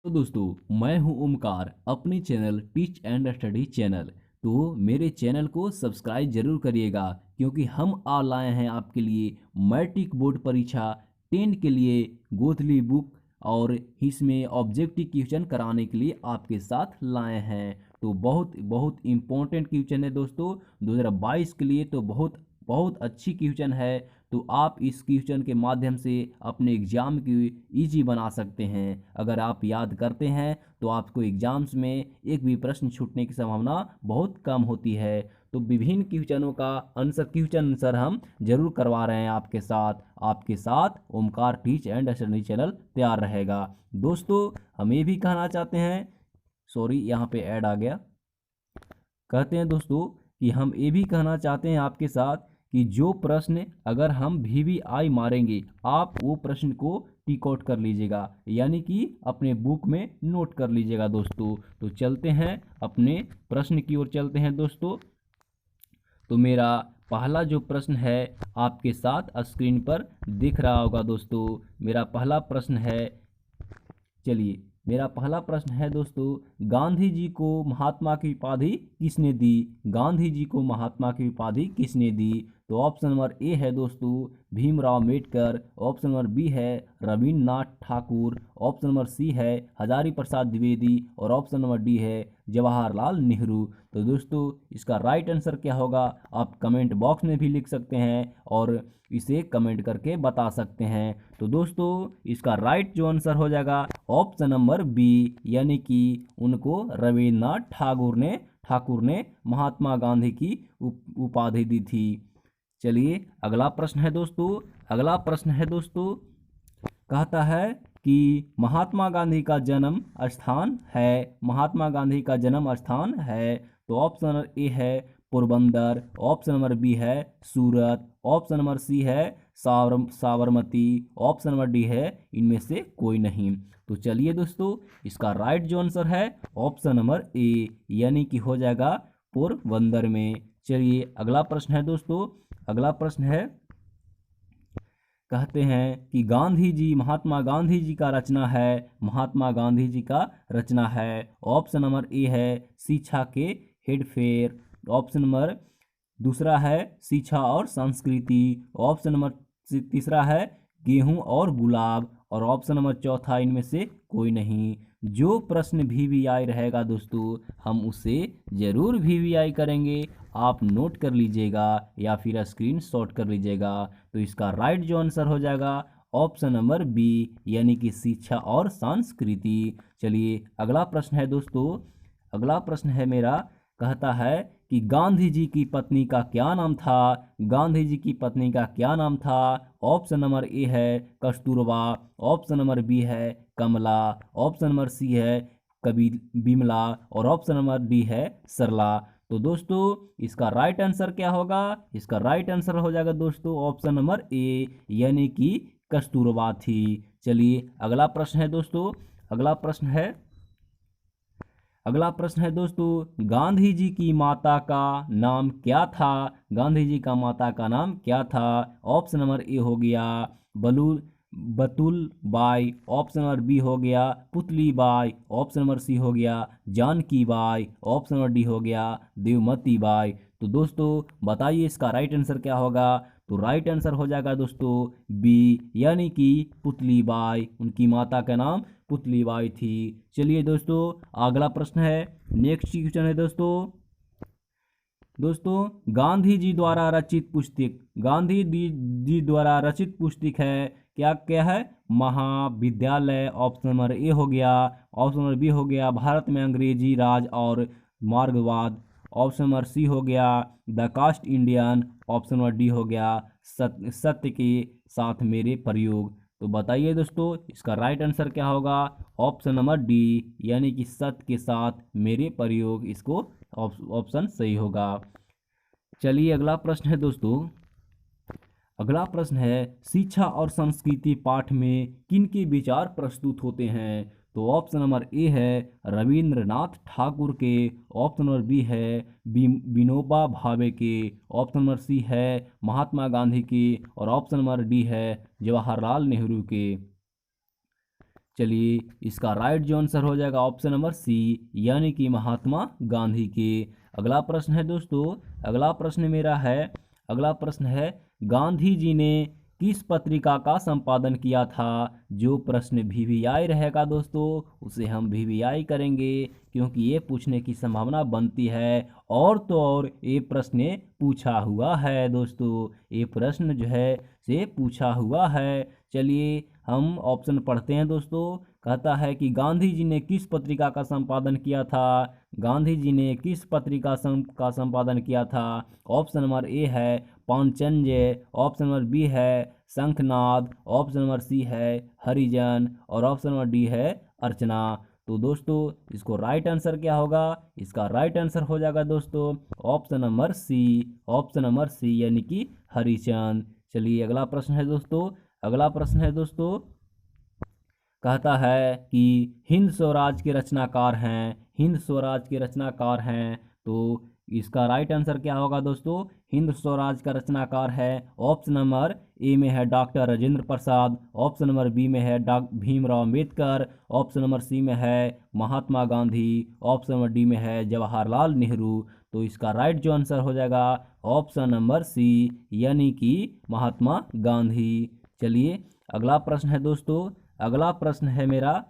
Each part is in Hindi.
तो दोस्तों मैं हूं ओमकार अपने channel teach and study channel. तो मेरे चैनल को सब्सक्राइब जरूर करिएगा क्योंकि हम आ लाए हैं आपके लिए मैट्रिक बोर्ड परीक्षा 10 के लिए गोथली बुक और इसमें ऑब्जेक्टिव क्वेश्चन कराने के लिए आपके साथ लाए हैं। तो बहुत बहुत इम्पोर्टेंट क्वेश्चन है दोस्तों 2022 के लिए। तो बहुत बहुत अच्छी क्वेश्चन है। तो आप इस क्वेश्चन के माध्यम से अपने एग्जाम की इजी बना सकते हैं। अगर आप याद करते हैं तो आपको एग्जाम्स में एक भी प्रश्न छूटने की संभावना बहुत कम होती है। तो विभिन्न क्वेश्चनों का आंसर हम जरूर करवा रहे हैं आपके साथ Omkar teach and study channel तैयार रहेगा। दोस्तों हम ये भी कहना चाहते हैं, सॉरी यहाँ पे ऐड आ गया। कहते हैं दोस्तों कि हम ये भी कहना चाहते हैं आपके साथ कि जो प्रश्न अगर हम VVI मारेंगे आप वो प्रश्न को टिक आउट कर लीजिएगा, यानी कि अपने बुक में नोट कर लीजिएगा दोस्तों। तो चलते हैं अपने प्रश्न की ओर चलते हैं दोस्तों। तो मेरा पहला जो प्रश्न है आपके साथ स्क्रीन पर दिख रहा होगा दोस्तों। मेरा पहला प्रश्न है, चलिए मेरा पहला प्रश्न है दोस्तों, गांधी जी को महात्मा की उपाधि किसने दी? गांधी जी को महात्मा की उपाधि किसने दी? तो ऑप्शन नंबर ए है दोस्तों Bhimrao Ambedkar, option number B है Rabindranath Thakur, option number C है हजारी प्रसाद द्विवेदी और ऑप्शन नंबर डी है जवाहरलाल नेहरू। तो दोस्तों इसका राइट आंसर क्या होगा आप कमेंट बॉक्स में भी लिख सकते हैं और इसे कमेंट करके बता सकते हैं। तो दोस्तों इसका राइट जो आंसर हो जाएगा ऑप्शन नंबर बी, यानी कि उनको रविन्द्रनाथ ठाकुर ने महात्मा गांधी की उपाधि दी थी। चलिए अगला प्रश्न है दोस्तों। अगला प्रश्न है दोस्तों, कहता है कि महात्मा गांधी का जन्म स्थान है, महात्मा गांधी का जन्म स्थान है। तो ऑप्शन नंबर ए है पोरबंदर, ऑप्शन नंबर बी है सूरत, ऑप्शन नंबर सी है साबरमती, ऑप्शन नंबर डी है इनमें से कोई नहीं। तो चलिए दोस्तों इसका राइट जो आंसर है ऑप्शन नंबर ए, यानी कि हो जाएगा पोरबंदर में। चलिए अगला प्रश्न है दोस्तों। अगला प्रश्न है, कहते हैं कि गांधी जी महात्मा गांधी जी का रचना है, महात्मा गांधी जी का रचना है। ऑप्शन नंबर ए है शिक्षा के हेडफेयर, ऑप्शन नंबर दूसरा है शिक्षा और संस्कृति, ऑप्शन नंबर तीसरा है गेहूं और गुलाब और ऑप्शन नंबर चौथा इनमें से कोई नहीं। जो प्रश्न VVI रहेगा दोस्तों हम उसे जरूर VVI करेंगे, आप नोट कर लीजिएगा या फिर स्क्रीन शॉट कर लीजिएगा। तो इसका राइट जो आंसर हो जाएगा ऑप्शन नंबर बी, यानी कि शिक्षा और संस्कृति। चलिए अगला प्रश्न है दोस्तों। अगला प्रश्न है मेरा, कहता है कि गांधी जी की पत्नी का क्या नाम था? गांधी जी की पत्नी का क्या नाम था? ऑप्शन नंबर ए है कस्तूरबा, ऑप्शन नंबर बी है कमला, ऑप्शन नंबर सी है कबी बिमला और ऑप्शन नंबर डी है सरला। तो दोस्तों इसका राइट आंसर क्या होगा? इसका राइट आंसर हो जाएगा दोस्तों ऑप्शन नंबर ए, यानी कि कस्तूरबा थी। चलिए अगला प्रश्न है दोस्तों। अगला प्रश्न है, अगला प्रश्न है दोस्तों, गांधी जी की माता का नाम क्या था? गांधी जी का माता का नाम क्या था? ऑप्शन नंबर ए हो गया Balul Batul Bai, option number B हो गया Putli Bai, option number C हो गया Janki Bai, option number D हो गया देवमती बाई। तो दोस्तों बताइए इसका राइट आंसर क्या होगा? तो राइट आंसर हो जाएगा दोस्तों बी, यानी कि पुतली बाई, उनकी माता का नाम पुतली बाई थी। चलिए दोस्तों अगला प्रश्न है, नेक्स्ट क्वेश्चन है दोस्तों। दोस्तों गांधी जी द्वारा रचित पुस्तक, गांधी जी द्वारा रचित पुस्तक है क्या? क्या है? महाविद्यालय, ऑप्शन नंबर ए हो गया, ऑप्शन नंबर बी हो गया भारत में अंग्रेजी राज और मार्गवाद, ऑप्शन नंबर सी हो गया the caste Indian, option number D हो गया सत्य के साथ मेरे प्रयोग। तो बताइए दोस्तों इसका राइट आंसर क्या होगा? ऑप्शन नंबर डी, यानी कि सत्य के साथ मेरे प्रयोग, इसको ऑप्शन सही होगा। चलिए अगला प्रश्न है दोस्तों। अगला प्रश्न है, शिक्षा और संस्कृति पाठ में किनके विचार प्रस्तुत होते हैं? तो ऑप्शन नंबर ए है रविंद्रनाथ ठाकुर के, ऑप्शन नंबर बी है विनोबा भावे के, ऑप्शन नंबर सी है महात्मा गांधी के और ऑप्शन नंबर डी है जवाहरलाल नेहरू के। चलिए इसका राइट जो आंसर हो जाएगा ऑप्शन नंबर सी, यानी कि महात्मा गांधी के। अगला प्रश्न है दोस्तों, अगला प्रश्न मेरा है, अगला प्रश्न है गांधी जी ने किस पत्रिका का संपादन किया था। जो प्रश्न वीवीआई रहेगा दोस्तों उसे हम वीवीआई करेंगे, क्योंकि ये पूछने की संभावना बनती है। और तो और ये प्रश्न पूछा हुआ है दोस्तों, ये प्रश्न जो है से पूछा हुआ है। चलिए हम ऑप्शन पढ़ते हैं दोस्तों। कहता है कि गांधी जी ने किस पत्रिका का संपादन किया था। गांधी जी ने किस पत्रिका का संपादन किया था। ऑप्शन नंबर ए है पांचजन्य, ऑप्शन नंबर बी है शंखनाद, ऑप्शन नंबर सी है हरिजन और ऑप्शन नंबर डी है अर्चना। तो दोस्तों इसको राइट आंसर क्या होगा, इसका राइट आंसर हो जाएगा दोस्तों option number C, option number C यानी कि हरिचंद। चलिए अगला प्रश्न है दोस्तों, अगला प्रश्न है दोस्तों, कहता है कि हिंद स्वराज के रचनाकार हैं, हिंद स्वराज के रचनाकार हैं। तो इसका राइट आंसर क्या होगा दोस्तों, हिंद स्वराज का रचनाकार है ऑप्शन नंबर ए में है doctor Rajendra Prasad, option number B में है doctor Bhimrao Ambedkar, option number C में है Mahatma Gandhi, option number D में है जवाहरलाल नेहरू। तो इसका राइट जो आंसर हो जाएगा ऑप्शन नंबर सी, यानी कि महात्मा गांधी। चलिए अगला प्रश्न है दोस्तों, अगला प्रश्न है मेरा,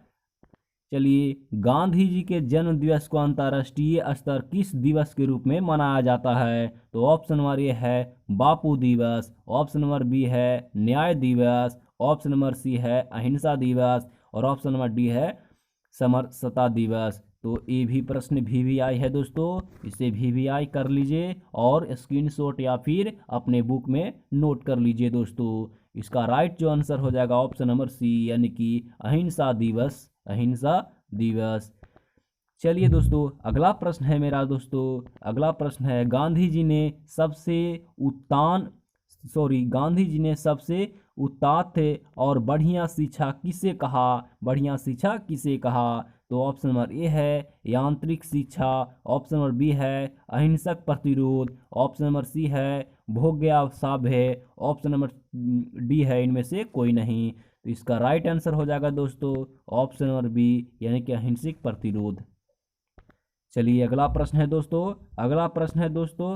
चलिए गांधी जी के जन्म दिवस को अंतर्राष्ट्रीय स्तर किस दिवस के रूप में मनाया जाता है। तो ऑप्शन नंबर ए है बापू दिवस, ऑप्शन नंबर बी है न्याय दिवस, ऑप्शन नंबर सी है अहिंसा दिवस और ऑप्शन नंबर डी है समरसता दिवस। तो ये भी प्रश्न वीवीआई है दोस्तों, इसे वीवीआई कर लीजिए और स्क्रीनशॉट या फिर अपने बुक में नोट कर लीजिए दोस्तों। इसका राइट जो आंसर हो जाएगा ऑप्शन नंबर सी, यानी कि अहिंसा दिवस, अहिंसा दिवस। चलिए दोस्तों अगला प्रश्न है मेरा दोस्तों, अगला प्रश्न है गांधी जी ने सबसे गांधी जी ने सबसे उत्तान और बढ़िया शिक्षा किसे कहा, बढ़िया शिक्षा किसे कहा। तो ऑप्शन नंबर ए है यांत्रिक शिक्षा, ऑप्शन नंबर बी है अहिंसक प्रतिरोध, ऑप्शन नंबर सी है भोग्यासाभ्य, ऑप्शन नंबर डी है इनमें से कोई नहीं। तो इसका राइट आंसर हो जाएगा दोस्तों ऑप्शन नंबर बी, यानी कि अहिंसक प्रतिरोध। चलिए अगला प्रश्न है दोस्तों, अगला प्रश्न है दोस्तों,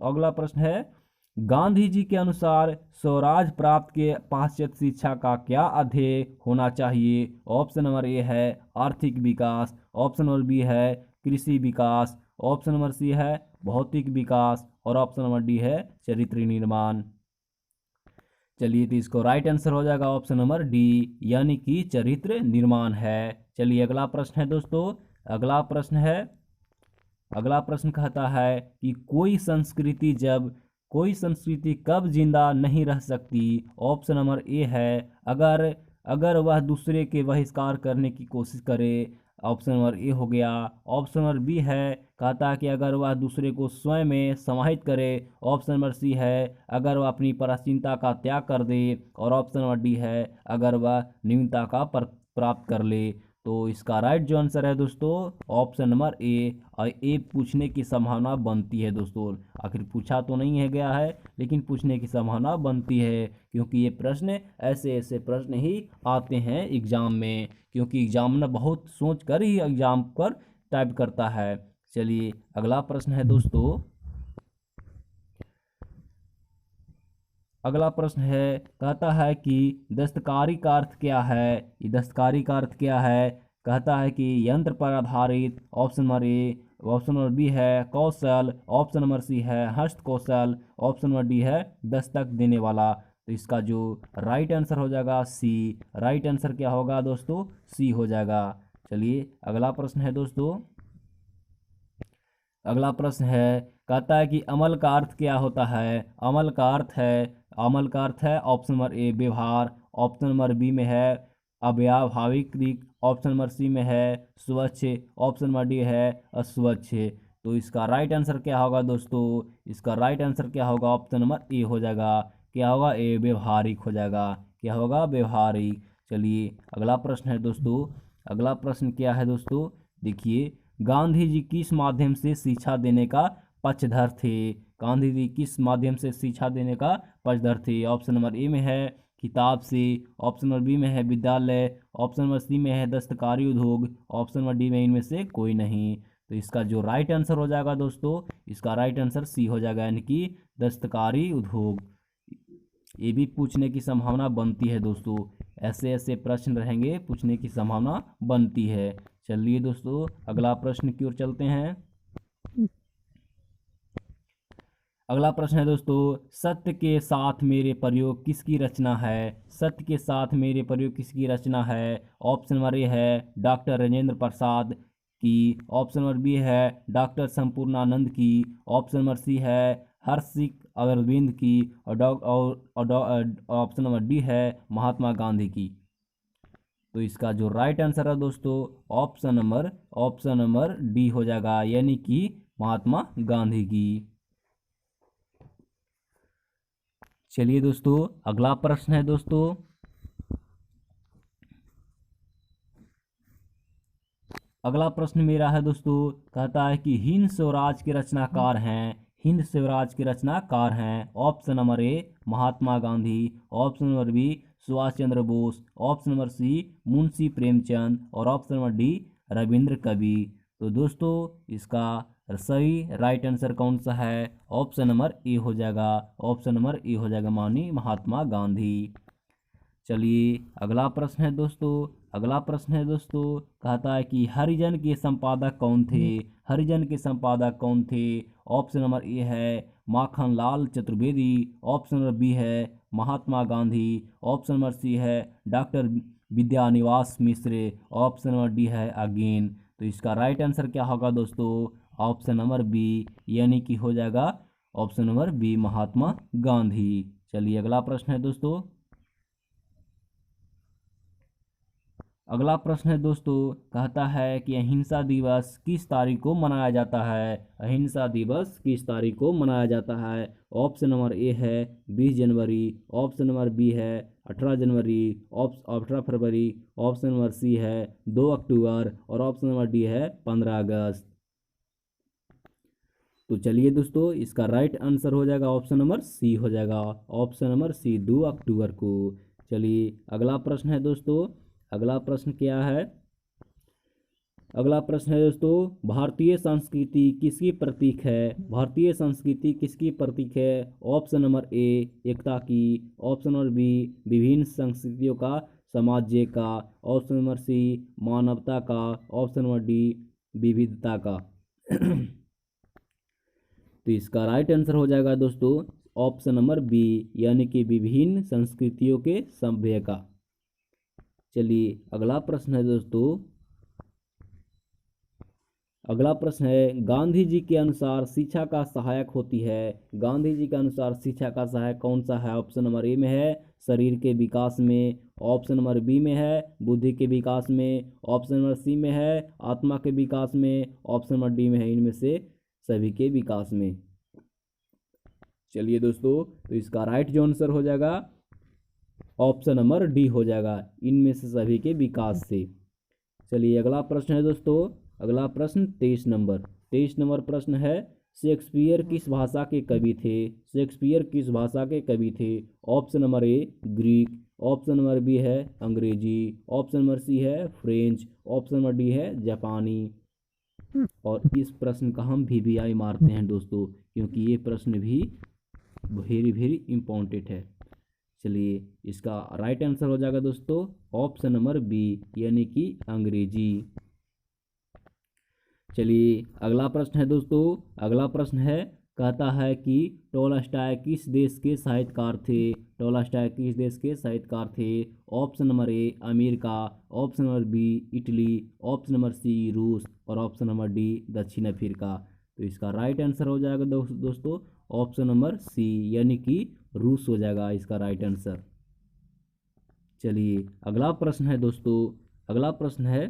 अगला प्रश्न है गांधी जी के अनुसार स्वराज प्राप्त के पश्चात शिक्षा का क्या अध्यय होना चाहिए। ऑप्शन नंबर ए है आर्थिक विकास, ऑप्शन नंबर बी है कृषि विकास, ऑप्शन नंबर सी है भौतिक विकास और ऑप्शन नंबर डी है चरित्र निर्माण। चलिए तो इसको राइट आंसर हो जाएगा ऑप्शन नंबर डी, यानी कि चरित्र निर्माण है। चलिए अगला प्रश्न है दोस्तों, अगला प्रश्न है, अगला प्रश्न कहता है कि कोई संस्कृति कब जिंदा नहीं रह सकती। ऑप्शन नंबर ए है अगर वह दूसरे के बहिष्कार करने की कोशिश करे, ऑप्शन नंबर ए हो गया। ऑप्शन नंबर बी है कहता है कि अगर वह दूसरे को स्वयं में समाहित करे, ऑप्शन नंबर सी है अगर वह अपनी पराधीनता का त्याग कर दे और ऑप्शन नंबर डी है अगर वह न्यूनता का प्राप्त कर ले। तो इसका राइट जो आंसर है दोस्तों ऑप्शन नंबर ए, और ए पूछने की संभावना बनती है दोस्तों। आखिर पूछा तो नहीं है गया है, लेकिन पूछने की संभावना बनती है, क्योंकि ये प्रश्न ऐसे ऐसे प्रश्न ही आते हैं एग्जाम में, क्योंकि एग्जामिनर बहुत सोच कर ही एग्जाम पर टाइप करता है। चलिए अगला प्रश्न है दोस्तों, अगला प्रश्न है कहता है कि दस्तकारी का अर्थ क्या है। ये दस्तकारी का अर्थ क्या है, कहता है कि यंत्र पर आधारित, option number A, option number B है कौशल, ऑप्शन नंबर सी है हस्त कौशल, ऑप्शन नंबर डी है दस्तक देने वाला। तो इसका जो राइट आंसर हो जाएगा सी, राइट आंसर क्या होगा दोस्तों, सी हो जाएगा। चलिए अगला प्रश्न है दोस्तों, अगला प्रश्न है कहता है कि अमल का अर्थ क्या होता है। अमल का अर्थ है ऑप्शन नंबर ए व्यवहार, ऑप्शन नंबर बी में है अव्यावहारिक, ऑप्शन नंबर सी में है स्वच्छ, ऑप्शन नंबर डी है अस्वच्छ। तो इसका राइट आंसर क्या होगा दोस्तों, इसका राइट आंसर क्या होगा, ऑप्शन नंबर ए हो जाएगा। क्या होगा, ए व्यवहारिक हो जाएगा। क्या होगा, व्यवहारिक। चलिए अगला प्रश्न है दोस्तों, अगला प्रश्न क्या है दोस्तों, देखिए गांधी जी किस माध्यम से शिक्षा देने का पक्षधर थे। गांधी जी किस माध्यम से शिक्षा देने का पक्षधर थे। ऑप्शन नंबर ए में है किताब से, ऑप्शन नंबर बी में है विद्यालय, ऑप्शन नंबर सी में है दस्तकारी उद्योग, ऑप्शन नंबर डी में इनमें से कोई नहीं। तो इसका जो राइट आंसर हो जाएगा दोस्तों, इसका राइट आंसर सी हो जाएगा, यानी कि दस्तकारी उद्योग। ये भी पूछने की संभावना बनती है दोस्तों, ऐसे ऐसे प्रश्न रहेंगे, पूछने की संभावना बनती है। चलिए दोस्तों अगला प्रश्न की ओर चलते हैं। अगला प्रश्न है दोस्तों, सत्य के साथ मेरे प्रयोग किसकी रचना है? सत्य के साथ मेरे प्रयोग किसकी रचना है? ऑप्शन नंबर ए है डॉक्टर राजेंद्र प्रसाद की, ऑप्शन नंबर बी है डॉक्टर संपूर्णानंद की, ऑप्शन नंबर सी है हर्षिक अरविंद की, और ऑप्शन नंबर डी है महात्मा गांधी की। तो इसका जो राइट आंसर है दोस्तों, ऑप्शन नंबर डी हो जाएगा, यानी कि महात्मा गांधी की। चलिए दोस्तों अगला प्रश्न है दोस्तों, अगला प्रश्न मेरा है दोस्तों, कहता है कि हिंद स्वराज के रचनाकार हैं, हिंद स्वराज के रचनाकार हैं। Option number A Mahatma Gandhi, option number B Subhash Chandra Bose, option number C Munshi Premchand, और ऑप्शन नंबर डी रविंद्र कवि। तो दोस्तों इसका सही राइट आंसर कौन सा है? ऑप्शन नंबर ए हो जाएगा, ऑप्शन नंबर ए हो जाएगा, माननीय महात्मा गांधी। चलिए अगला प्रश्न है दोस्तों, अगला प्रश्न है दोस्तों, कहता है कि हरिजन के संपादक कौन थे? हरिजन के संपादक कौन थे? ऑप्शन नंबर ए है Makhan Lal Chaturvedi, option number B है Mahatma Gandhi, option number C है डॉक्टर विद्यानिवास मिश्र, ऑप्शन नंबर डी है अगेन। तो इसका राइट आंसर क्या होगा दोस्तों? ऑप्शन नंबर बी, यानी कि हो जाएगा option number B Mahatma Gandhi. चलिए अगला प्रश्न है दोस्तों, अगला प्रश्न है दोस्तों, कहता है कि अहिंसा दिवस किस तारीख को मनाया जाता है? अहिंसा दिवस किस तारीख को मनाया जाता है? ऑप्शन नंबर ए है 20 जनवरी, ऑप्शन नंबर बी है 18 जनवरी, 18 फरवरी, ऑप्शन नंबर सी है 2 अक्टूबर, और ऑप्शन नंबर डी है 15 अगस्त। तो चलिए दोस्तों इसका राइट आंसर हो जाएगा ऑप्शन नंबर सी हो जाएगा, ऑप्शन नंबर सी 2 अक्टूबर को। चलिए अगला प्रश्न है दोस्तों, अगला प्रश्न क्या है? अगला प्रश्न है दोस्तों, भारतीय संस्कृति किसकी प्रतीक है? भारतीय संस्कृति किसकी प्रतीक है? ऑप्शन नंबर ए एकता की, ऑप्शन नंबर बी विभिन्न संस्कृतियों का साम्राज्य का, ऑप्शन नंबर सी मानवता का, ऑप्शन नंबर डी विविधता का। तो इसका राइट आंसर हो जाएगा दोस्तों ऑप्शन नंबर बी, यानी कि विभिन्न संस्कृतियों के सभ्य का। चलिए अगला प्रश्न है दोस्तों, अगला प्रश्न है गांधी जी के अनुसार शिक्षा का सहायक होती है। गांधी जी के अनुसार शिक्षा का सहायक कौन सा है? ऑप्शन नंबर ए में है शरीर के विकास में, ऑप्शन नंबर बी में है बुद्धि के विकास में, ऑप्शन नंबर सी में है आत्मा के विकास में, ऑप्शन नंबर डी में है इनमें से सभी के विकास में। चलिए दोस्तों तो इसका राइट जो आंसर हो जाएगा ऑप्शन नंबर डी हो जाएगा, इनमें से सभी के विकास से। चलिए अगला प्रश्न है दोस्तों, अगला प्रश्न 23 नंबर प्रश्न है, शेक्सपियर किस भाषा के कवि थे? शेक्सपियर किस भाषा के कवि थे? Option number A Greek, option number B है अंग्रेजी, ऑप्शन नंबर सी है फ्रेंच, ऑप्शन नंबर डी है जापानी। और इस प्रश्न का हम VVI मारते हैं दोस्तों, क्योंकि ये प्रश्न भी वेरी वेरी इंपॉर्टेंट है। चलिए इसका राइट आंसर हो जाएगा दोस्तों ऑप्शन नंबर बी, यानी कि अंग्रेजी। चलिए अगला प्रश्न है दोस्तों, अगला प्रश्न है, कहता है कि टोल्स्टॉय किस देश के साहित्यकार थे? टोल्स्टॉय किस देश के साहित्यकार थे? Option number A America, option number B Italy, option number C रूस, और ऑप्शन नंबर डी दक्षिण अफ्रीका। तो इसका राइट आंसर हो जाएगा दोस्तों ऑप्शन नंबर सी, यानी कि रूस हो जाएगा इसका राइट आंसर। चलिए अगला प्रश्न है दोस्तों, अगला प्रश्न है,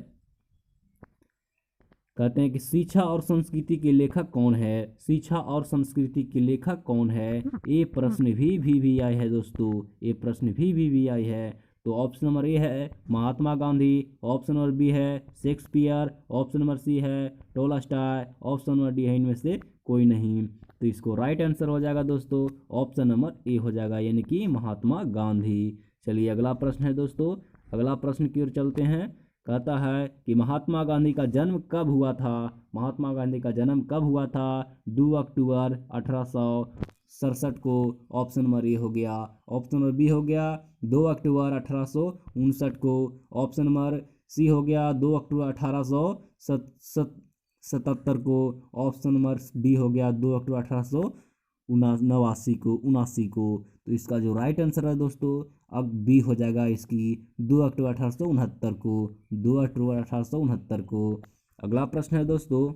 कहते हैं कि शिक्षा और संस्कृति के लेखक कौन है? शिक्षा और संस्कृति के लेखक कौन है? ये प्रश्न भी VVI है दोस्तों, ये प्रश्न भी VVI है। तो ऑप्शन नंबर ए है Mahatma Gandhi, option number B है शेक्सपियर, ऑप्शन नंबर सी है टोल्स्टॉय, ऑप्शन नंबर डी है इनमें से कोई नहीं। तो इसको राइट आंसर हो जाएगा दोस्तों ऑप्शन नंबर ए हो जाएगा, यानी कि महात्मा गांधी। चलिए अगला प्रश्न है दोस्तों, अगला प्रश्न की ओर चलते हैं। कहता है कि महात्मा गांधी का जन्म कब हुआ था। महात्मा गांधी का जन्म कब हुआ था? 2 अक्टूबर 1867 को। ऑप्शन नंबर ए हो गया। ऑप्शन नंबर बी हो गया 2 अक्टूबर 1859 को। ऑप्शन नंबर सी हो गया 2 अक्टूबर 1877 को। ऑप्शन नंबर डी हो गया 2 अक्टूबर 1889 को। तो इसका जो राइट आंसर है दोस्तों अब बी हो जाएगा इसकी 2 अक्टूबर 1869 को। 2 अक्टूबर 1869 को। अगला प्रश्न है दोस्तों,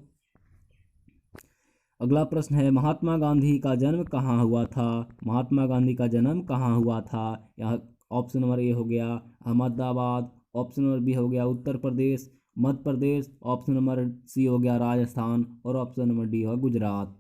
अगला प्रश्न है महात्मा गांधी का जन्म कहाँ हुआ था। महात्मा गांधी का जन्म कहाँ हुआ था? यहाँ ऑप्शन नंबर ए हो गया अहमदाबाद। ऑप्शन नंबर बी हो गया Uttar Pradesh, Madhya Pradesh. Option number C हो गया राजस्थान और ऑप्शन नंबर डी हो गुजरात।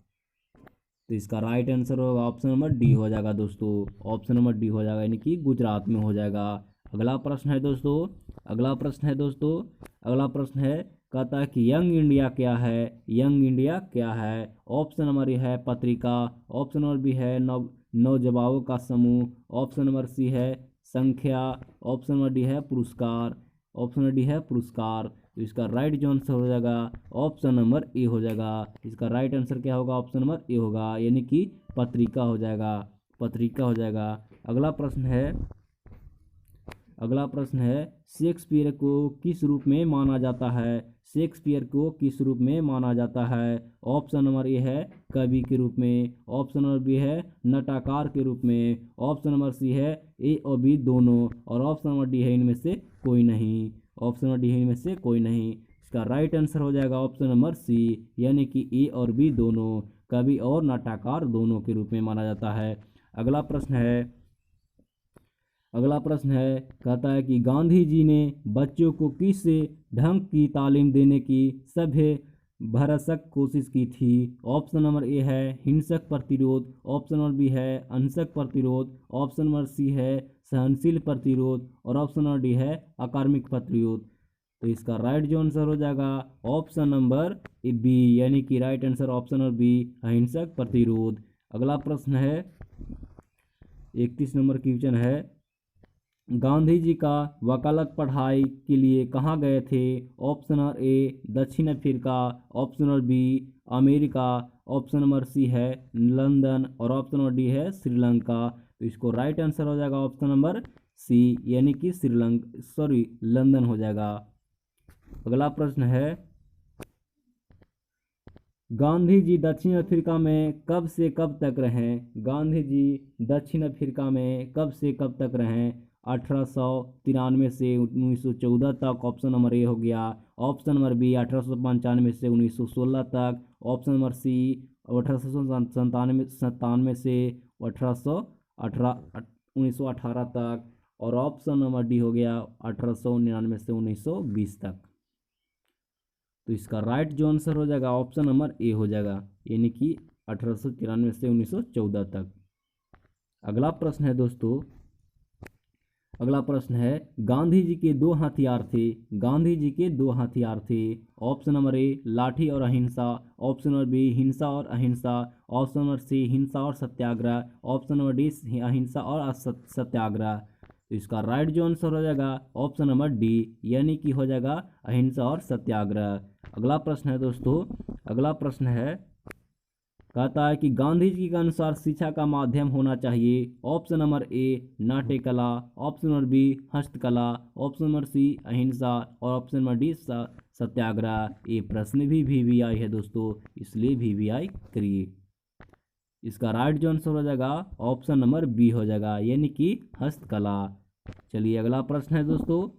तो इसका राइट आंसर होगा ऑप्शन नंबर डी हो जाएगा दोस्तों। ऑप्शन नंबर डी हो जाएगा, यानी कि गुजरात में हो जाएगा। अगला प्रश्न है दोस्तों, अगला प्रश्न है दोस्तों, अगला प्रश्न है कहता है कि यंग इंडिया क्या है। यंग इंडिया क्या है? ऑप्शन नंबर ए है पत्रिका। ऑप्शन नंबर बी है नौजवानों का समूह। ऑप्शन नंबर सी है संख्या। ऑप्शन नंबर डी है पुरस्कार। ऑप्शन नंबर डी है पुरस्कार। तो इसका राइट जो आंसर हो जाएगा ऑप्शन नंबर ए हो जाएगा। इसका राइट आंसर क्या होगा? ऑप्शन नंबर ए होगा, यानी कि पत्रिका हो जाएगा, पत्रिका हो जाएगा। अगला प्रश्न है, अगला प्रश्न है शेक्सपियर को किस रूप में माना जाता है। शेक्सपियर को किस रूप में माना जाता है? ऑप्शन नंबर ए है कवि के रूप में। ऑप्शन नंबर बी है नाटककार के रूप में। ऑप्शन नंबर सी है ए और बी दोनों। और ऑप्शन नंबर डी है इनमें से कोई नहीं। ऑप्शन नंबर डी है इनमें से कोई नहीं। इसका राइट आंसर हो जाएगा ऑप्शन नंबर सी, यानी कि ए और बी दोनों, कवि और नाटककार दोनों के रूप में माना जाता है। अगला प्रश्न है, अगला प्रश्न है कहता है कि गांधी जी ने बच्चों को किस ढंग की तालीम देने की सभ्य भरसक कोशिश की थी। ऑप्शन नंबर ए है हिंसक प्रतिरोध। ऑप्शन नंबर बी है अहिंसक प्रतिरोध। ऑप्शन नंबर सी है सहनशील प्रतिरोध और ऑप्शन नंबर डी है आकर्मिक प्रतिरोध। तो इसका राइट जो आंसर हो जाएगा ऑप्शन नंबर बी, यानी कि right answer option number B अहिंसक प्रतिरोध। अगला प्रश्न है 31 नंबर क्वेश्चन है गांधी जी का वकालत पढ़ाई के लिए कहाँ गए थे। ऑप्शन नंबर ए दक्षिण Africa. Option number B America. Option number C है लंदन और ऑप्शन नंबर डी है श्रीलंका। तो इसको राइट आंसर हो जाएगा ऑप्शन नंबर सी, यानी कि लंदन हो जाएगा। अगला प्रश्न है गांधी जी दक्षिण अफ्रीका में कब से कब तक रहे। गांधी जी दक्षिण अफ्रीका में कब से कब तक रहे? 1893 से 1914 तक। ऑप्शन नंबर ए हो गया। ऑप्शन नंबर बी 1895 से 1916 तक। ऑप्शन नंबर सी 1897 से 1918 तक। और ऑप्शन नंबर डी हो गया 1899 से 1920 तक। तो इसका राइट जो आंसर हो जाएगा ऑप्शन नंबर ए हो जाएगा, यानी कि 1893 से 1914 तक। अगला प्रश्न है दोस्तों, अगला प्रश्न है गांधी जी के दो हथियार थे। गांधी जी के दो हथियार थे। ऑप्शन नंबर ए लाठी और अहिंसा। ऑप्शन नंबर बी हिंसा और अहिंसा। ऑप्शन नंबर सी हिंसा और सत्याग्रह। ऑप्शन नंबर डी अहिंसा और सत्याग्रह। तो इसका राइट जो आंसर हो जाएगा ऑप्शन नंबर डी, यानी कि हो जाएगा अहिंसा और सत्याग्रह। अगला प्रश्न है दोस्तों, अगला प्रश्न है कहता है कि गांधी जी के अनुसार शिक्षा का माध्यम होना चाहिए। ऑप्शन नंबर ए नाट्य कला। ऑप्शन नंबर बी हस्तकला। ऑप्शन नंबर सी अहिंसा और ऑप्शन नंबर डी सत्याग्रह। ये प्रश्न भी VVI है दोस्तों, इसलिए VVI करिए। इसका राइट जो आंसर हो जाएगा ऑप्शन नंबर बी हो जाएगा, यानी कि हस्तकला। चलिए अगला प्रश्न है दोस्तों,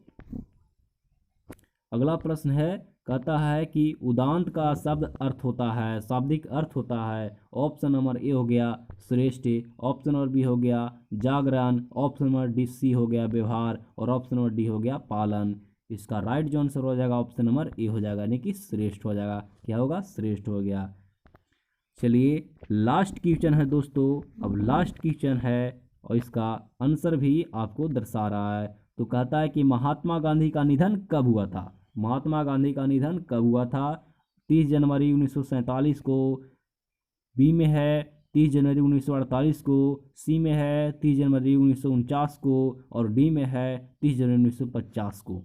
अगला प्रश्न है कहता है कि उदांत का शब्द अर्थ होता है, शाब्दिक अर्थ होता है। ऑप्शन नंबर ए हो गया श्रेष्ठ। ऑप्शन नंबर बी हो गया जागरण। ऑप्शन नंबर डी सी हो गया व्यवहार और ऑप्शन नंबर डी हो गया पालन। इसका राइट जो आंसर हो जाएगा ऑप्शन नंबर ए हो जाएगा, यानी कि श्रेष्ठ हो जाएगा। क्या होगा? श्रेष्ठ हो गया। चलिए लास्ट क्वेश्चन है दोस्तों, अब लास्ट क्वेश्चन है और इसका आंसर भी आपको दर्शा रहा है। तो कहता है कि महात्मा गांधी का निधन कब हुआ था। महात्मा गांधी का निधन कब हुआ था? 30 जनवरी 1947 को। बी में है 30 जनवरी 1948 को, सी में है 30 जनवरी 1949 को और डी में है 30 जनवरी 1950 को।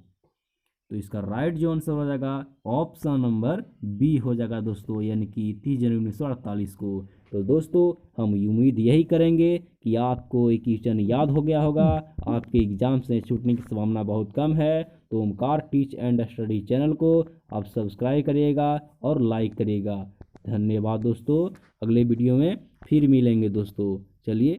तो इसका राइट जो आंसर हो जाएगा ऑप्शन नंबर बी हो जाएगा दोस्तों, यानी कि 30 जनवरी 1948 को। तो दोस्तों हम उम्मीद यही करेंगे कि आपको ये क्वेश्चन याद हो गया होगा, आपके एग्जाम से छूटने की संभावना बहुत कम है। तो Omkar teach and study channel को आप सब्सक्राइब करिएगा और लाइक करिएगा। धन्यवाद दोस्तों, अगले वीडियो में फिर मिलेंगे दोस्तों। चलिए।